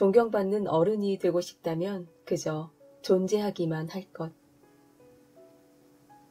존경받는 어른이 되고 싶다면 그저 존재하기만 할 것.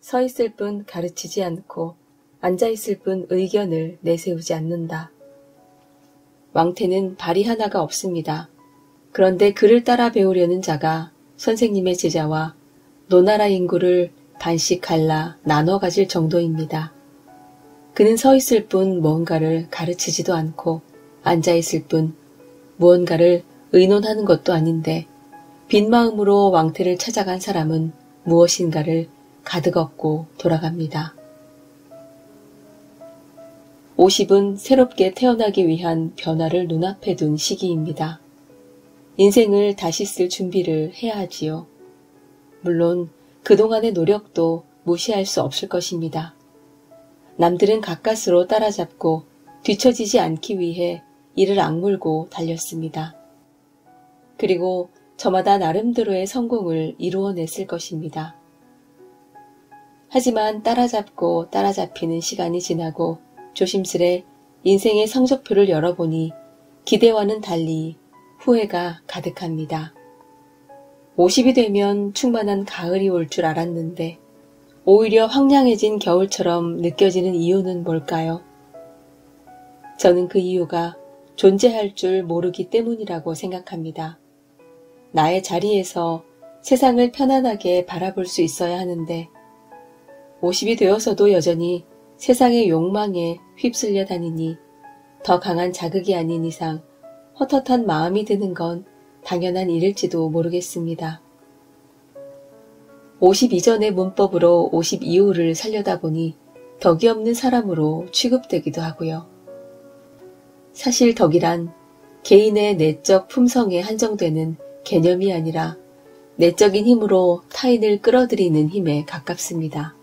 서 있을 뿐 가르치지 않고 앉아 있을 뿐 의견을 내세우지 않는다. 왕태는 발이 하나가 없습니다. 그런데 그를 따라 배우려는 자가 선생님의 제자와 노나라 인구를 반씩 갈라 나눠 가질 정도입니다. 그는 서 있을 뿐 무언가를 가르치지도 않고 앉아 있을 뿐 무언가를 의논하는 것도 아닌데 빈 마음으로 왕태를 찾아간 사람은 무엇인가를 가득 얻고 돌아갑니다. 50은 새롭게 태어나기 위한 변화를 눈앞에 둔 시기입니다. 인생을 다시 쓸 준비를 해야 하지요. 물론 그동안의 노력도 무시할 수 없을 것입니다. 남들은 가까스로 따라잡고 뒤처지지 않기 위해 이를 악물고 달렸습니다. 그리고 저마다 나름대로의 성공을 이루어냈을 것입니다. 하지만 따라잡고 따라잡히는 시간이 지나고 조심스레 인생의 성적표를 열어보니 기대와는 달리 후회가 가득합니다. 50이 되면 충만한 가을이 올 줄 알았는데 오히려 황량해진 겨울처럼 느껴지는 이유는 뭘까요? 저는 그 이유가 존재할 줄 모르기 때문이라고 생각합니다. 나의 자리에서 세상을 편안하게 바라볼 수 있어야 하는데 50이 되어서도 여전히 세상의 욕망에 휩쓸려 다니니 더 강한 자극이 아닌 이상 헛헛한 마음이 드는 건 당연한 일일지도 모르겠습니다. 50 이전의 문법으로 50 이후를 살려다 보니 덕이 없는 사람으로 취급되기도 하고요. 사실 덕이란 개인의 내적 품성에 한정되는 개념이 아니라 내적인 힘으로 타인을 끌어들이는 힘에 가깝습니다.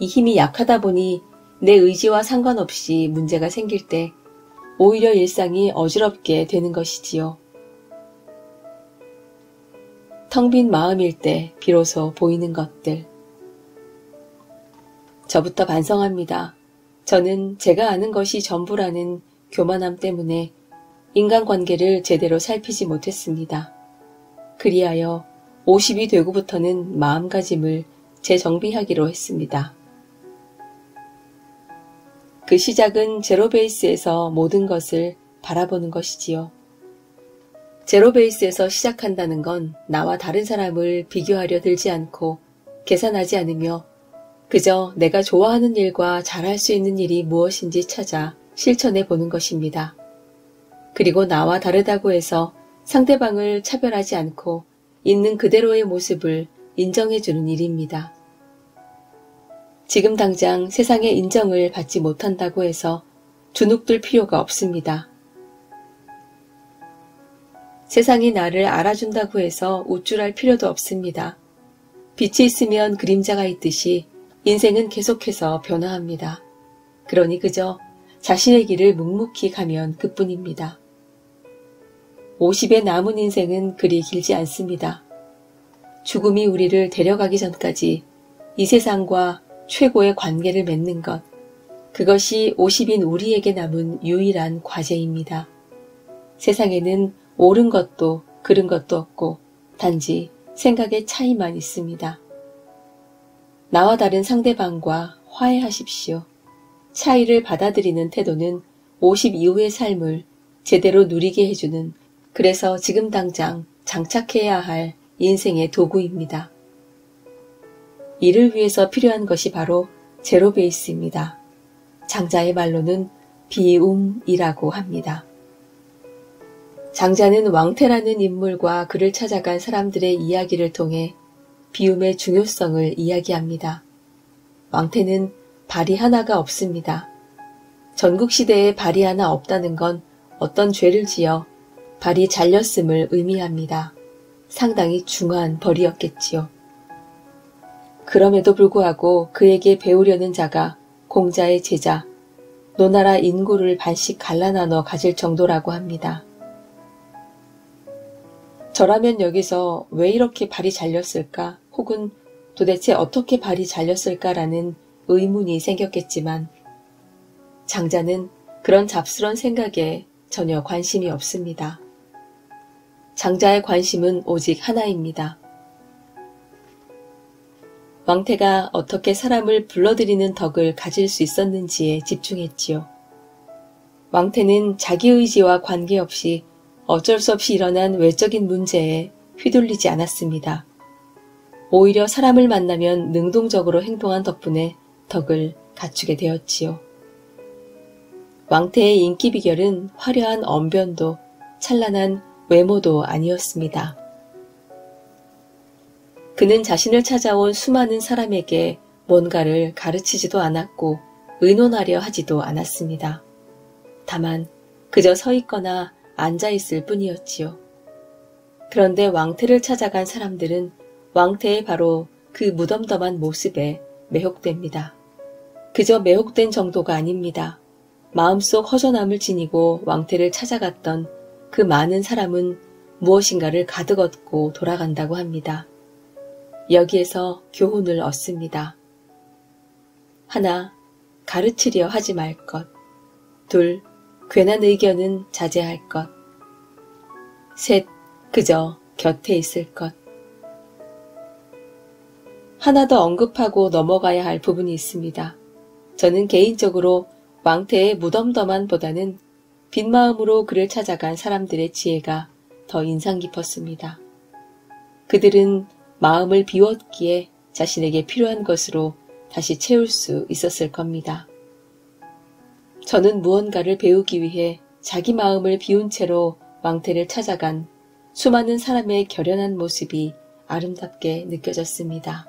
이 힘이 약하다 보니 내 의지와 상관없이 문제가 생길 때 오히려 일상이 어지럽게 되는 것이지요. 텅 빈 마음일 때 비로소 보이는 것들. 저부터 반성합니다. 저는 제가 아는 것이 전부라는 교만함 때문에 인간관계를 제대로 살피지 못했습니다. 그리하여 50이 되고부터는 마음가짐을 재정비하기로 했습니다. 그 시작은 제로베이스에서 모든 것을 바라보는 것이지요. 제로베이스에서 시작한다는 건 나와 다른 사람을 비교하려 들지 않고 계산하지 않으며 그저 내가 좋아하는 일과 잘할 수 있는 일이 무엇인지 찾아 실천해 보는 것입니다. 그리고 나와 다르다고 해서 상대방을 차별하지 않고 있는 그대로의 모습을 인정해 주는 일입니다. 지금 당장 세상의 인정을 받지 못한다고 해서 주눅들 필요가 없습니다. 세상이 나를 알아준다고 해서 우쭐할 필요도 없습니다. 빛이 있으면 그림자가 있듯이 인생은 계속해서 변화합니다. 그러니 그저 자신의 길을 묵묵히 가면 그뿐입니다. 50의 남은 인생은 그리 길지 않습니다. 죽음이 우리를 데려가기 전까지 이 세상과 최고의 관계를 맺는 것, 그것이 50인 우리에게 남은 유일한 과제입니다. 세상에는 옳은 것도 그른 것도 없고 단지 생각의 차이만 있습니다. 나와 다른 상대방과 화해하십시오. 차이를 받아들이는 태도는 50 이후의 삶을 제대로 누리게 해주는, 그래서 지금 당장 장착해야 할 인생의 도구입니다. 이를 위해서 필요한 것이 바로 제로베이스입니다. 장자의 말로는 비움이라고 합니다. 장자는 왕태라는 인물과 그를 찾아간 사람들의 이야기를 통해 비움의 중요성을 이야기합니다. 왕태는 발이 하나가 없습니다. 전국시대에 발이 하나 없다는 건 어떤 죄를 지어 발이 잘렸음을 의미합니다. 상당히 중한 벌이었겠지요. 그럼에도 불구하고 그에게 배우려는 자가 공자의 제자, 노나라 인구를 반씩 갈라나눠 가질 정도라고 합니다. 저라면 여기서 왜 이렇게 발이 잘렸을까? 혹은 도대체 어떻게 발이 잘렸을까라는 의문이 생겼겠지만 장자는 그런 잡스런 생각에 전혀 관심이 없습니다. 장자의 관심은 오직 하나입니다. 왕태가 어떻게 사람을 불러들이는 덕을 가질 수 있었는지에 집중했지요. 왕태는 자기 의지와 관계없이 어쩔 수 없이 일어난 외적인 문제에 휘둘리지 않았습니다. 오히려 사람을 만나면 능동적으로 행동한 덕분에 덕을 갖추게 되었지요. 왕태의 인기 비결은 화려한 언변도 찬란한 외모도 아니었습니다. 그는 자신을 찾아온 수많은 사람에게 뭔가를 가르치지도 않았고 의논하려 하지도 않았습니다. 다만 그저 서 있거나 앉아 있을 뿐이었지요. 그런데 왕태를 찾아간 사람들은 왕태의 바로 그 무덤덤한 모습에 매혹됩니다. 그저 매혹된 정도가 아닙니다. 마음속 허전함을 지니고 왕태를 찾아갔던 그 많은 사람은 무엇인가를 가득 얻고 돌아간다고 합니다. 여기에서 교훈을 얻습니다. 하나, 가르치려 하지 말 것. 둘, 괜한 의견은 자제할 것. 셋, 그저 곁에 있을 것. 하나 더 언급하고 넘어가야 할 부분이 있습니다. 저는 개인적으로 왕태의 무덤덤함보다는 빈 마음으로 그를 찾아간 사람들의 지혜가 더 인상 깊었습니다. 그들은 마음을 비웠기에 자신에게 필요한 것으로 다시 채울 수 있었을 겁니다. 저는 무언가를 배우기 위해 자기 마음을 비운 채로 왕태를 찾아간 수많은 사람의 결연한 모습이 아름답게 느껴졌습니다.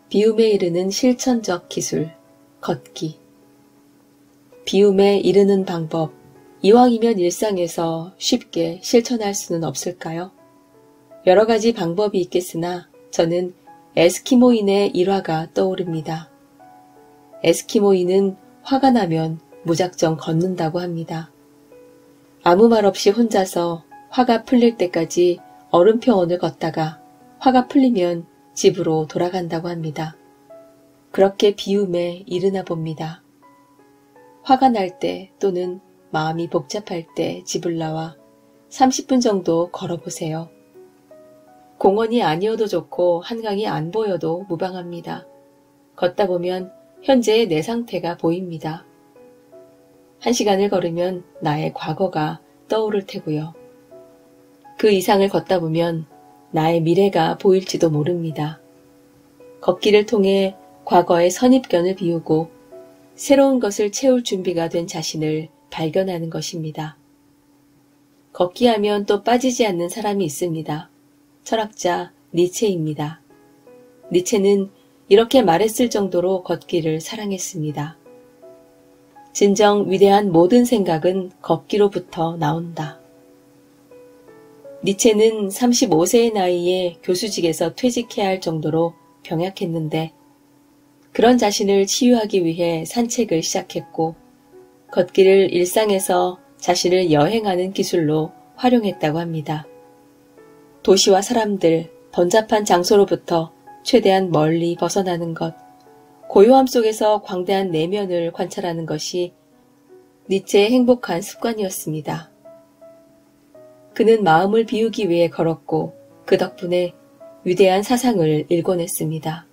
비움에 이르는 실천적 기술, 걷기. 비움에 이르는 방법, 이왕이면 일상에서 쉽게 실천할 수는 없을까요? 여러 가지 방법이 있겠으나 저는 에스키모인의 일화가 떠오릅니다. 에스키모인은 화가 나면 무작정 걷는다고 합니다. 아무 말 없이 혼자서 화가 풀릴 때까지 얼음평원을 걷다가 화가 풀리면 집으로 돌아간다고 합니다. 그렇게 비움에 이르나 봅니다. 화가 날 때 또는 마음이 복잡할 때 집을 나와 30분 정도 걸어보세요. 공원이 아니어도 좋고 한강이 안 보여도 무방합니다. 걷다 보면 현재의 내 상태가 보입니다. 1시간을 걸으면 나의 과거가 떠오를 테고요. 그 이상을 걷다 보면 나의 미래가 보일지도 모릅니다. 걷기를 통해 과거의 선입견을 비우고 새로운 것을 채울 준비가 된 자신을 발견하는 것입니다. 걷기 하면 또 빠지지 않는 사람이 있습니다. 철학자 니체입니다. 니체는 이렇게 말했을 정도로 걷기를 사랑했습니다. 진정 위대한 모든 생각은 걷기로부터 나온다. 니체는 35세의 나이에 교수직에서 퇴직해야 할 정도로 병약했는데 그런 자신을 치유하기 위해 산책을 시작했고 걷기를 일상에서 자신을 여행하는 기술로 활용했다고 합니다. 도시와 사람들, 번잡한 장소로부터 최대한 멀리 벗어나는 것, 고요함 속에서 광대한 내면을 관찰하는 것이 니체의 행복한 습관이었습니다. 그는 마음을 비우기 위해 걸었고 그 덕분에 위대한 사상을 일궈냈습니다.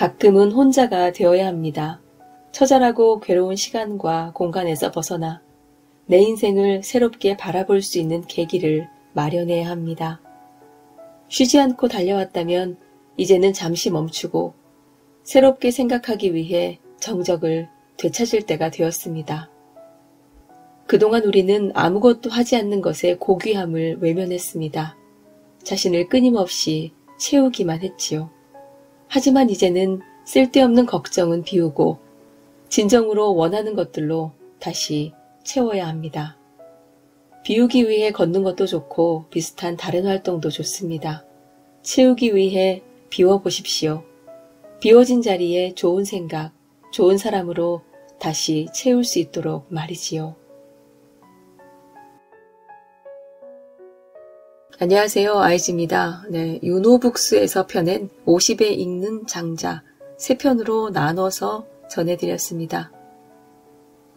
가끔은 혼자가 되어야 합니다. 처절하고 괴로운 시간과 공간에서 벗어나 내 인생을 새롭게 바라볼 수 있는 계기를 마련해야 합니다. 쉬지 않고 달려왔다면 이제는 잠시 멈추고 새롭게 생각하기 위해 정적을 되찾을 때가 되었습니다. 그동안 우리는 아무것도 하지 않는 것의 고귀함을 외면했습니다. 자신을 끊임없이 채우기만 했지요. 하지만 이제는 쓸데없는 걱정은 비우고 진정으로 원하는 것들로 다시 채워야 합니다. 비우기 위해 걷는 것도 좋고 비슷한 다른 활동도 좋습니다. 채우기 위해 비워보십시오. 비워진 자리에 좋은 생각, 좋은 사람으로 다시 채울 수 있도록 말이지요. 안녕하세요. 아이즈입니다. 유노북스에서 펴낸 50에 읽는 장자 3편으로 나눠서 전해드렸습니다.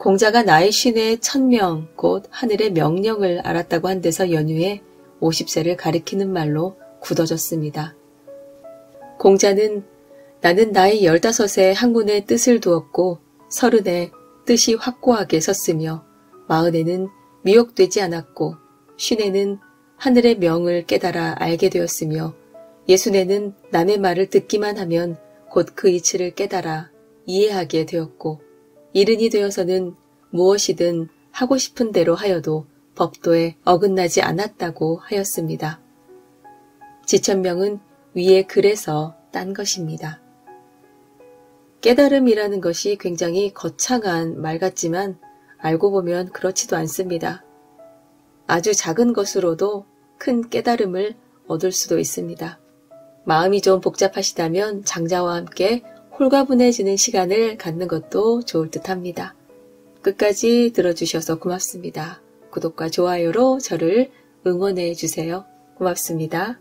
공자가 나의 쉰의 천명, 곧 하늘의 명령을 알았다고 한 데서 연유해 50세를 가리키는 말로 굳어졌습니다. 공자는 나는 나이 15에 학문의 뜻을 두었고 30에 뜻이 확고하게 섰으며 40에는 미혹되지 않았고 50에는 하늘의 명을 깨달아 알게 되었으며 60에는 남의 말을 듣기만 하면 곧 그 이치를 깨달아 이해하게 되었고 70이 되어서는 무엇이든 하고 싶은 대로 하여도 법도에 어긋나지 않았다고 하였습니다. 지천명은 위에 글에서 딴 것입니다. 깨달음이라는 것이 굉장히 거창한 말 같지만 알고 보면 그렇지도 않습니다. 아주 작은 것으로도 큰 깨달음을 얻을 수도 있습니다. 마음이 좀 복잡하시다면 장자와 함께 홀가분해지는 시간을 갖는 것도 좋을 듯합니다. 끝까지 들어주셔서 고맙습니다. 구독과 좋아요로 저를 응원해 주세요. 고맙습니다.